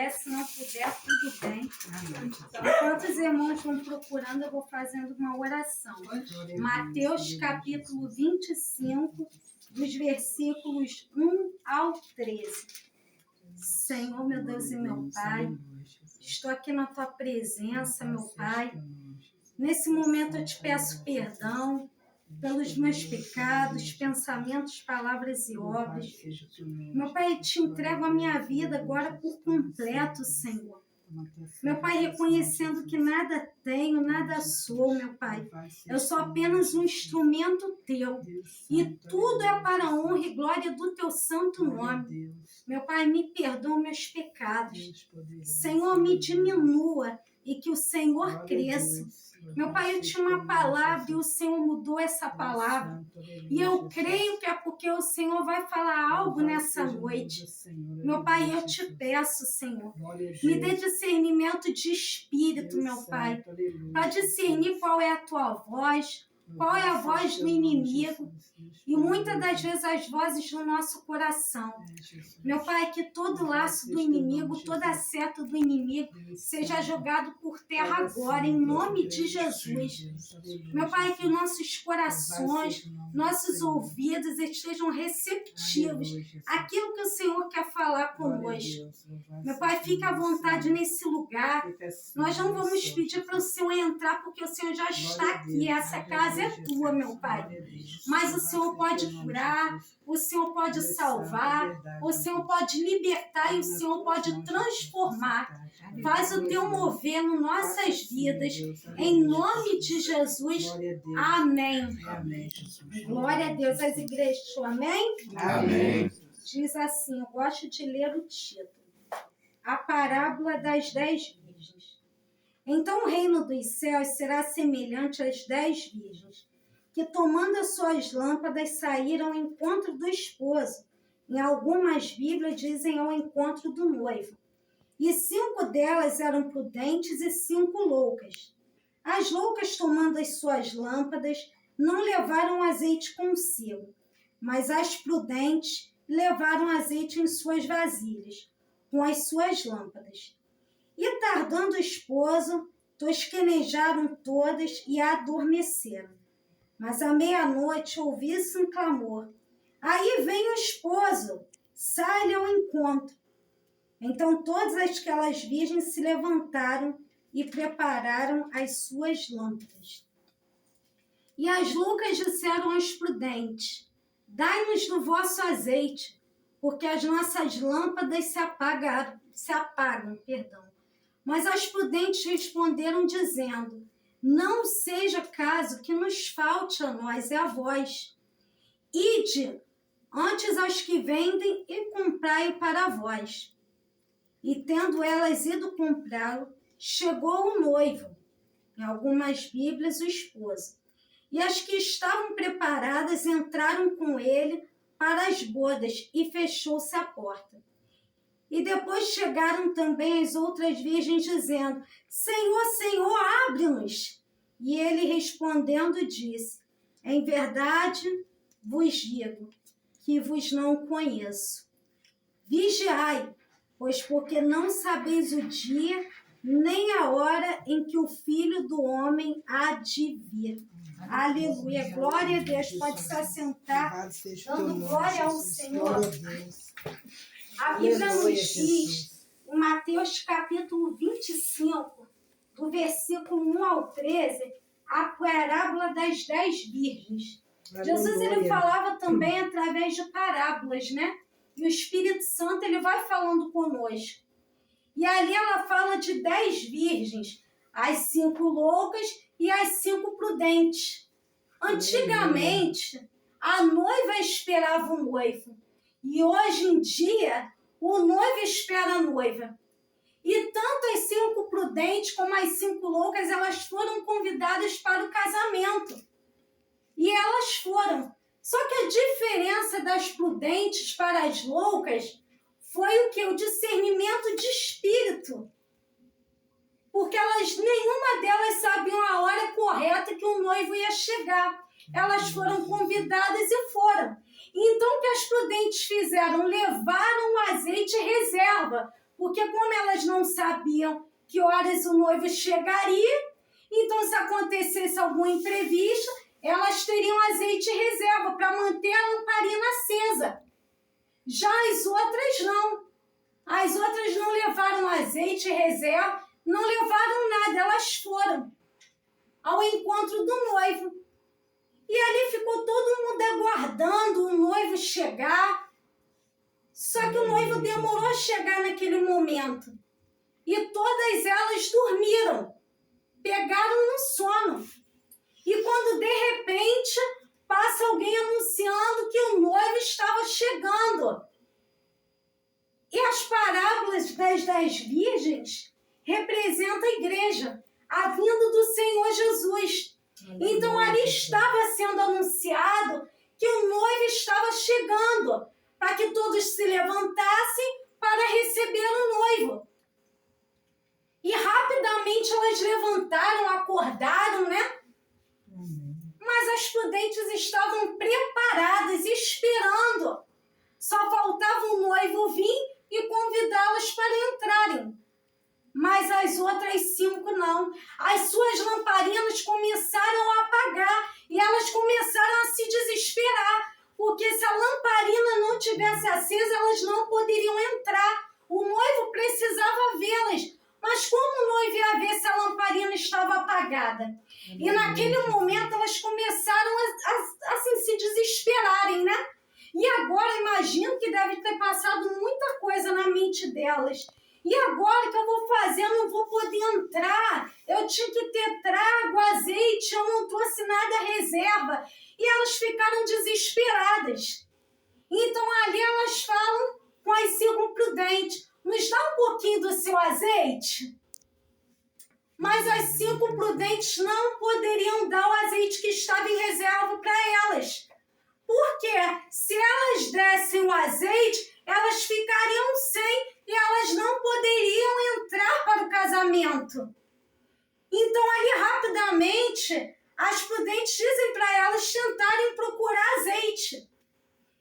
puder, se não puder, tudo bem. Enquanto os irmãos vão procurando, eu vou fazendo uma oração. Mateus capítulo 25, dos versículos 1 ao 13. Senhor, meu Deus e meu Pai, estou aqui na Tua presença, meu Pai. Nesse momento eu te peço perdão pelos meus pecados, pensamentos, palavras e obras. Meu Pai, eu te entrego a minha vida agora por completo, Senhor. Meu Pai, reconhecendo que nada tenho, nada sou, meu Pai. Eu sou apenas um instrumento Teu. E tudo é para a honra e glória do Teu santo nome. Meu Pai, me perdoa meus pecados. Senhor, me diminua e que o Senhor cresça. Meu Pai, eu tinha uma palavra e o Senhor mudou essa palavra. E eu creio que é porque o Senhor vai falar algo nessa noite. Meu Pai, eu te peço, Senhor, me dê discernimento de espírito, meu Pai, para discernir qual é a Tua voz, qual é a voz do inimigo e muitas das vezes as vozes do nosso coração. Meu Pai, que todo laço do inimigo, toda seta do inimigo seja jogado por terra agora, em nome de Jesus. Meu Pai, que nossos corações, nossos ouvidos estejam receptivos àquilo que o Senhor quer falar conosco. Meu Pai, fica à vontade nesse lugar. Nós não vamos pedir para o Senhor entrar, porque o Senhor já está aqui. Essa casa é tua, meu Pai. Mas o Senhor pode curar, o Senhor pode salvar, o Senhor pode libertar e o Senhor pode transformar. Faz o teu mover nas nossas vidas, em nome de Jesus. Amém. Glória a Deus. As igrejas, amém? Amém. Diz assim, eu gosto de ler o título. A parábola das 10 virgens. Então o reino dos céus será semelhante às 10 virgens, que tomando as suas lâmpadas saíram ao encontro do esposo. Em algumas Bíblias dizem ao encontro do noivo. E 5 delas eram prudentes e 5 loucas. As loucas, tomando as suas lâmpadas, não levaram azeite consigo, mas as prudentes levaram azeite em suas vasilhas, com as suas lâmpadas. E tardando o esposo, tosquenejaram todas e adormeceram. Mas à meia-noite ouvi-se um clamor. Aí vem o esposo, sai-lhe ao encontro. Então todas aquelas virgens se levantaram e prepararam as suas lâmpadas. E as loucas disseram aos prudentes, dai-nos do vosso azeite, porque as nossas lâmpadas se apagam. Mas as prudentes responderam dizendo, não seja caso que nos falte a nós e a vós. Ide antes aos que vendem e comprai-o para vós. E tendo elas ido comprá-lo, chegou o noivo, em algumas Bíblias o esposo. E as que estavam preparadas entraram com ele para as bodas e fechou-se a porta. E depois chegaram também as outras virgens dizendo, Senhor, Senhor, abre-nos. E ele respondendo disse, em verdade vos digo que vos não conheço. Vigiai, pois porque não sabeis o dia nem a hora em que o Filho do Homem há de vir. Aleluia, glória a Deus. Pode se assentar, dando glória ao Senhor. A Bíblia nos diz, em Mateus capítulo 25, do versículo 1 ao 13, a parábola das 10 virgens. Jesus, ele falava também através de parábolas, né? E o Espírito Santo, ele vai falando conosco. E ali ela fala de 10 virgens, as 5 loucas e as 5 prudentes. Antigamente, a noiva esperava o noivo. E hoje em dia, o noivo espera a noiva. E tanto as 5 prudentes como as 5 loucas, elas foram convidadas para o casamento. E elas foram. Só que a diferença das prudentes para as loucas foi o que? O discernimento de espírito. Porque nenhuma delas sabiam a hora correta que o noivo ia chegar. Elas foram convidadas e foram. Então, o que as prudentes fizeram? Levaram o azeite reserva, Porque como elas não sabiam que horas o noivo chegaria, então se acontecesse algum imprevisto, elas teriam azeite em reserva para manter a lamparina acesa. Já as outras não. As outras não levaram azeite em reserva, não levaram nada, elas foram ao encontro do noivo. E ali ficou todo mundo aguardando o noivo chegar. Só que o noivo demorou a chegar naquele momento. E todas elas dormiram, pegaram no sono. E quando de repente passa alguém anunciando que o noivo estava chegando. E as parábolas das 10 virgens representam a igreja, a vinda do Senhor Jesus. Então ali estava sendo anunciado que o noivo estava chegando, para que todos se levantassem para receber o noivo. E rapidamente elas levantaram, acordaram, né? Mas as prudentes estavam preparadas, esperando. Só faltava o noivo vir e convidá-las para entrarem. Mas as outras 5 não. As suas lamparinas começaram a apagar e elas começaram a se desesperar, porque se a lamparina não tivesse acesa, elas não poderiam entrar. O noivo precisava vê-las, mas como o noivo ia ver se a lamparina estava apagada? E naquele momento elas começaram a se desesperarem, né? E agora imagino que deve ter passado muita coisa na mente delas. E agora o que eu vou fazer? Eu não vou poder entrar. Eu tinha que ter trago azeite, eu não trouxe nada à reserva. E elas ficaram desesperadas. Então ali elas falam com as 5 prudentes: nos dá um pouquinho do seu azeite? Mas as 5 prudentes não poderiam dar o azeite que estava em reserva para elas. Porque se elas dessem o azeite, elas ficariam sem e elas não poderiam entrar para o casamento. Então ali rapidamente as prudentes dizem para elas tentarem procurar azeite.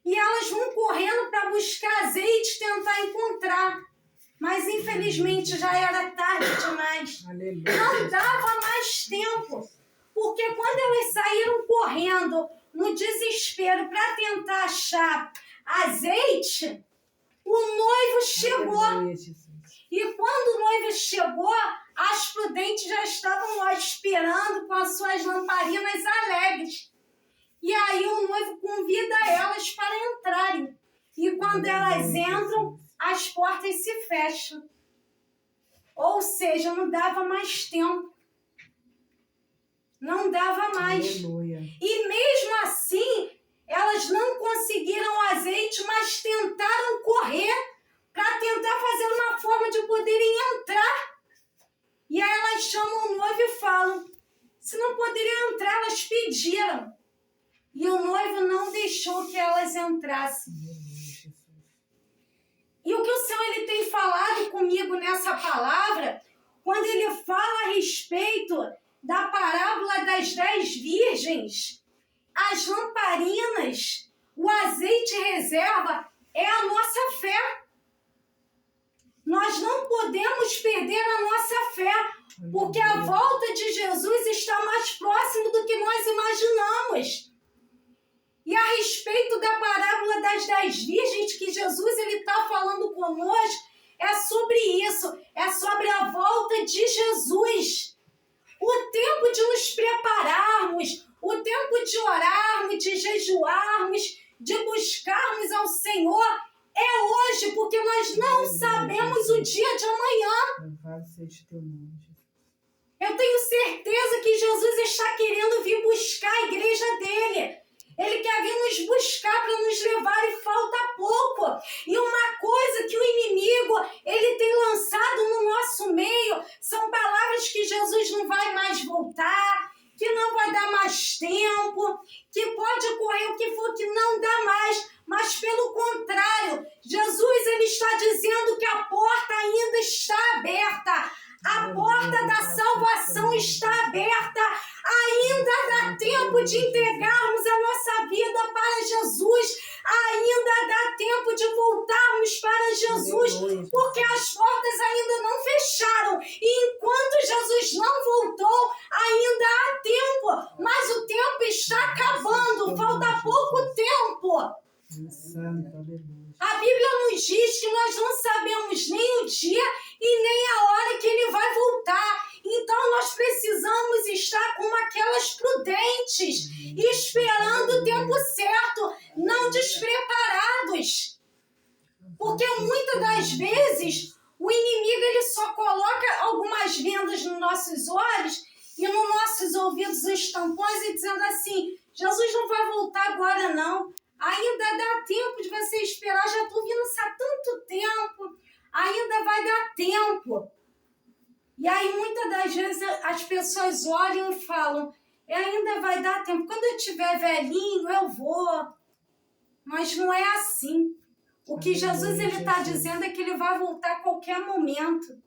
E elas vão correndo para buscar azeite, tentar encontrar. Mas infelizmente já era tarde demais. Não dava mais tempo. Porque quando elas saíram correndo no desespero para tentar achar azeite, o noivo chegou. E quando o noivo chegou, as prudentes já estavam lá esperando com as suas lamparinas alegres. E aí o noivo convida elas para entrarem. E quando elas entram, as portas se fecham. Ou seja, não dava mais tempo. Não dava mais. Aleluia. E mesmo assim, elas não conseguiram o azeite, mas tentaram correr para tentar fazer uma forma de poderem entrar. E aí elas chamam o noivo e falam: se não poderiam entrar, elas pediram. E o noivo não deixou que elas entrassem. E o que o Senhor ele tem falado comigo nessa palavra, quando ele fala a respeito da parábola das 10 virgens, as lamparinas, o azeite reserva é a nossa fé. Nós não podemos perder a nossa fé, porque a volta de Jesus está mais próximo do que nós imaginamos. E a respeito da parábola das 10 virgens que Jesus está falando conosco, é sobre isso, é sobre a volta de Jesus. O tempo de nos prepararmos, o tempo de orarmos, de jejuarmos, de buscarmos ao Senhor é hoje, porque nós não sabemos o dia de amanhã. Louvado seja teu nome, Jesus. Eu tenho certeza que Jesus está querendo vir buscar a igreja dele. Ele quer vir nos buscar para nos levar e falta pouco. E uma coisa que o inimigo ele tem lançado no nosso meio são palavras que Jesus não vai mais voltar, que não vai dar mais tempo, que pode ocorrer o que for, que não dá mais. Mas pelo contrário, Jesus ele está dizendo que a porta ainda está aberta. A porta da salvação está aberta. Ainda dá tempo de entregarmos a nossa vida para Jesus. Ainda dá tempo de voltarmos para Jesus, porque as portas portas ainda não fecharam. E enquanto Jesus não voltou, ainda há tempo. Mas o tempo está acabando. Falta pouco tempo. A Bíblia nos diz que nós não sabemos nem o dia e nem a hora que ele vai voltar. Então nós precisamos estar como aquelas prudentes, esperando o tempo certo, não despreparados. Porque muitas das vezes o inimigo ele só coloca algumas vendas nos nossos olhos e nos nossos ouvidos os tampões e dizendo assim, Jesus não vai voltar agora não. Ainda dá tempo de você esperar, já estou vindo há tanto tempo, ainda vai dar tempo. E aí muitas das vezes as pessoas olham e falam, ainda vai dar tempo, quando eu estiver velhinho eu vou. Mas não é assim. O que Jesus está dizendo é que ele vai voltar a qualquer momento.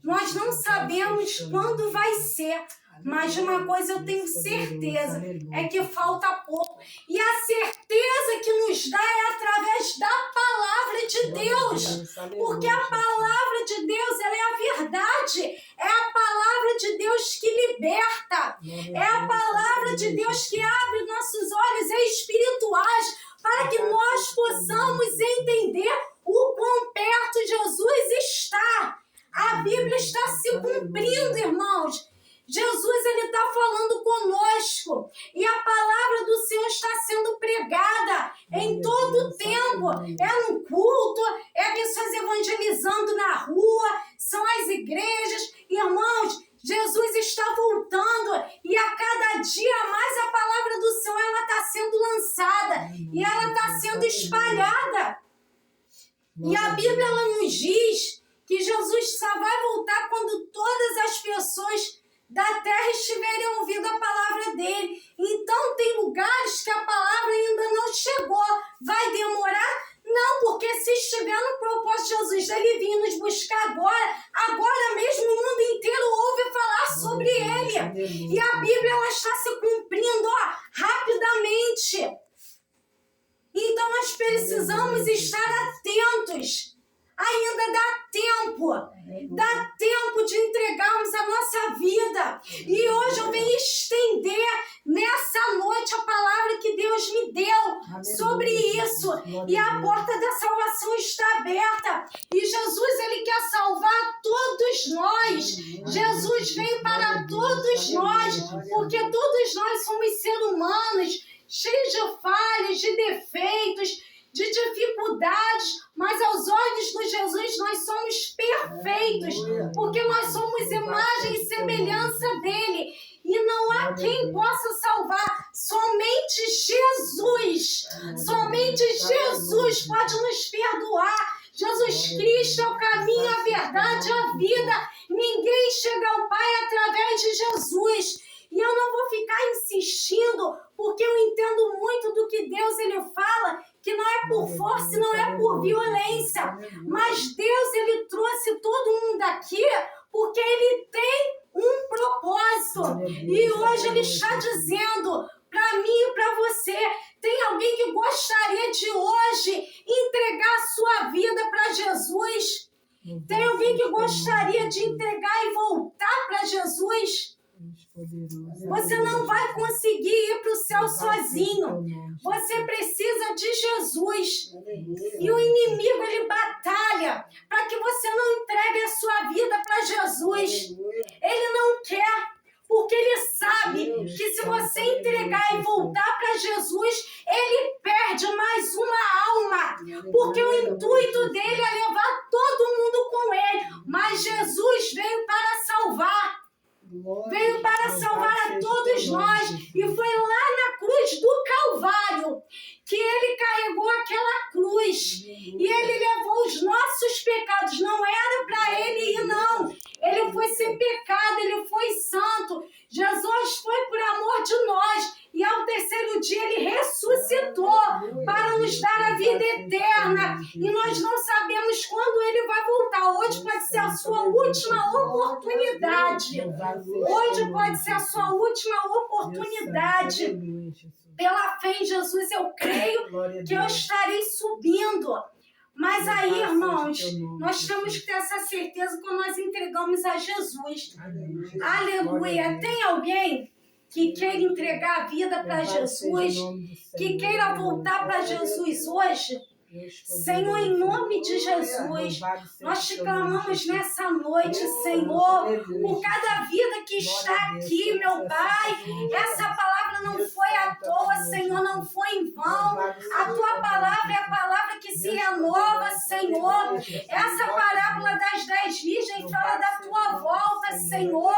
Nós não sabemos quando vai ser. Mas de uma coisa eu tenho certeza, é que falta pouco. E a certeza que nos dá é através da palavra de Deus. Porque a palavra de Deus, ela é a verdade. É a palavra de Deus que liberta. É a palavra de Deus que abre nossos olhos espirituais para que nós possamos entender o quão perto Jesus está. A Bíblia está se cumprindo, irmãos. Jesus ele está falando conosco e a palavra do Senhor está sendo pregada em todo o tempo. É no culto, é pessoas evangelizando na rua, são as igrejas. Irmãos, Jesus está voltando e a cada dia mais a palavra do Senhor ela está sendo lançada e ela está sendo espalhada. E a Bíblia ela nos diz que Jesus só vai voltar quando todas as pessoas da terra estiverem ouvindo a palavra dele. Então tem lugares que a palavra ainda não chegou. Vai demorar? Não, porque se estiver no propósito de Jesus dele vir nos buscar agora mesmo o mundo inteiro ouve falar sobre ele. E a Bíblia ela está se cumprindo rapidamente. Então nós precisamos estar atentos. Ainda dá tempo de entregarmos a nossa vida. E hoje eu venho estender nessa noite a palavra que Deus me deu sobre isso. E a porta da salvação está aberta. E Jesus, ele quer salvar todos nós. Jesus veio para todos nós, porque todos nós somos seres humanos, cheios de falhas, de defeitos, de dificuldades, mas aos olhos de Jesus nós somos perfeitos, porque nós somos imagem e semelhança dele, e não há quem possa salvar, somente Jesus pode nos perdoar. Jesus Cristo é o caminho, a verdade e a vida, ninguém chega ao Pai através de Jesus. E eu não vou ficar insistindo, porque eu entendo muito do que Deus ele fala, que não é por força e não é por violência. Mas Deus ele trouxe todo mundo aqui porque ele tem um propósito. E hoje ele está dizendo para mim e para você, tem alguém que gostaria de hoje entregar a sua vida para Jesus? Tem alguém que gostaria de entregar e voltar para Jesus? Você não vai conseguir ir para o céu sozinho. Você precisa de Jesus. E o inimigo, ele batalha para que você não entregue a sua vida para Jesus. Ele não quer, porque ele sabe que se você entregar e voltar para Jesus, ele perde mais uma alma. Porque o intuito dele é levar todo mundo com ele. Mas Jesus veio para salvar. Veio para salvar a todos nós. E foi lá na cruz do Calvário que ele carregou aquela cruz. E ele levou os nossos pecados. Não era para ele ir, não. Ele foi sem pecado, ele foi santo. Jesus foi por amor de nós. E ao terceiro dia ele ressuscitou para nos dar a vida eterna. E nós não sabemos quando ele vai voltar. Hoje pode ser a sua última oportunidade. Hoje pode ser a sua última oportunidade. Pela fé em Jesus eu creio que eu estarei subindo Mas aí, irmãos, nós temos que ter essa certeza quando nós entregamos a Jesus. Aleluia. Tem alguém que queira entregar a vida para Jesus, que queira voltar para Jesus hoje? Senhor, em nome de Jesus, nós te clamamos nessa noite, Senhor, por cada vida que está aqui, meu Pai. Essa palavra não foi à toa, Senhor, não foi em vão. A tua palavra é a palavra que se renova, Senhor. Essa parábola das 10 virgens fala da tua volta, Senhor.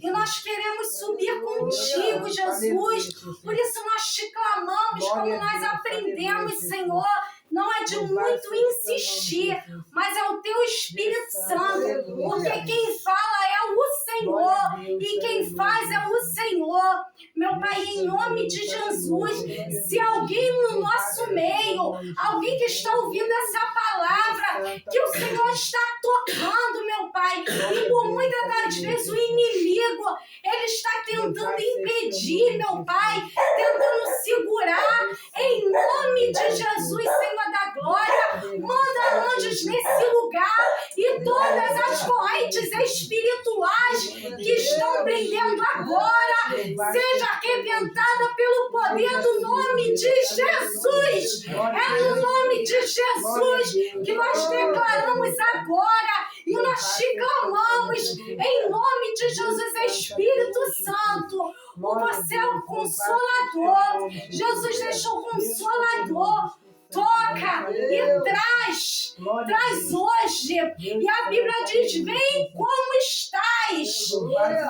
E nós queremos subir contigo, Jesus. Por isso nós te clamamos, como nós aprendemos, Senhor. Não é de muito insistir, mas é o teu Espírito Santo, porque quem fala é o Senhor e quem faz é o Senhor. Meu Pai, em nome de Jesus, se alguém no nosso meio, alguém que está ouvindo essa palavra, que o Senhor está tocando, meu Pai, e por muitas das vezes o inimigo, ele está tentando impedir, meu Pai, tentando segurar, em nome de Jesus, Senhor da glória, manda anjos nesse lugar e todas as correntes espirituais que estão prendendo agora, seja arrebentada pelo poder do nome de Jesus. É no nome de Jesus que nós declaramos agora e nós te clamamos em nome de Jesus, Espírito Santo. Você é o Consolador. Jesus deixou o Consolador. Toca e traz hoje. E a Bíblia diz: vem como estás,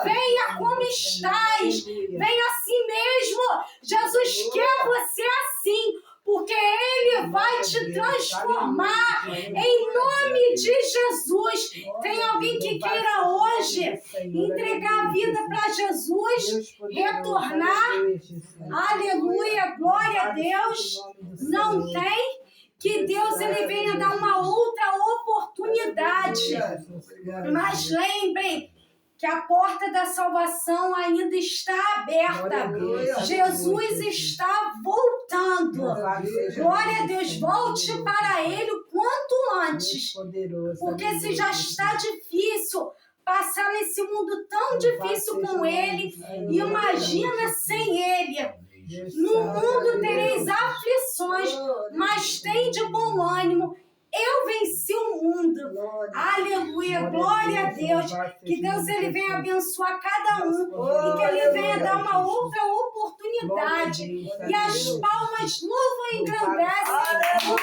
venha como estás, venha assim mesmo. Jesus quer você assim, porque Ele vai te transformar em nome de Jesus. Tem alguém que queira hoje entregar a vida para Jesus, retornar? Aleluia, glória a Deus. Não tem? Que Deus ele venha dar uma outra oportunidade. Mas lembrem que a porta da salvação ainda está aberta. Jesus está voltando. Glória a Deus, volte para Ele o quanto antes. Porque se já está difícil passar nesse mundo tão difícil com Ele, imagina sem Ele. No mundo tereis aflições, mas tem de bom ânimo. Eu venci o mundo. Aleluia, glória a Deus. Que Deus ele venha abençoar cada um e que Ele venha dar uma outra oportunidade. E as palmas louvam e engrandecem.